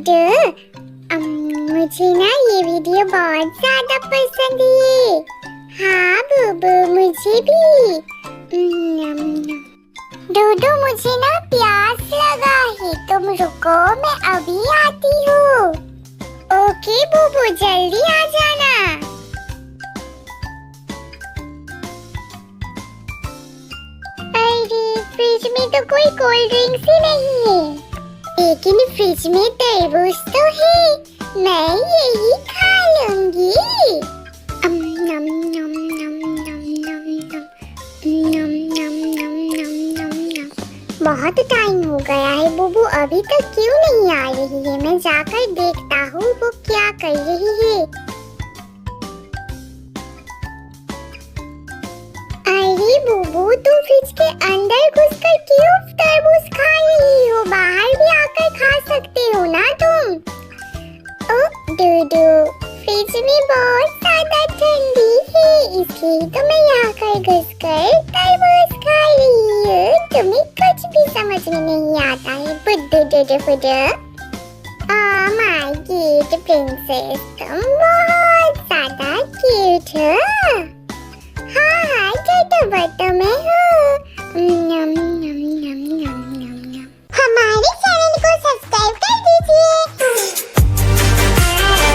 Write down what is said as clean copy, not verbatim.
डुडू, मुझे ना ये वीडियो बहुत ज्यादा पसंद है। हाँ बुबू, मुझे भी। डुडू, मुझे ना प्यास लगा है, तुम रुको, मैं अभी आती हूँ। ओके बुबू, जल्दी आ जाना। अरे फ्रिज में तो कोई कोल्ड ड्रिंक्स ही नहीं है, लेकिन फ्रिज में तरबूज तो है, मैं यही खा लूंगी। नम नम नम नम नम नम नम नम नम नम नम नम। बहुत टाइम हो गया है, बुबू अभी तक क्यों नहीं आ रही है? मैं जाकर देखता हूँ वो क्या कर रही है। अरे बुबू, तुम फ्रिज के अंदर घुसकर क्यों तरबूज खा रही हो? बाहर भी आकर खा सकते हो ना तुम। ओ डूडू, फ्रिज में बहुत ज्यादा ठंडी है, इसलिए तो मैं यहाँ कर घुसकर तरबूज खा रही हूँ। तुम्हें कुछ भी समझ में नहीं आता है बुड्डू डूडू फुडू। ओह माय क्यूट प्रिंसेस, तुम बहुत ज्यादा क्यूट हो।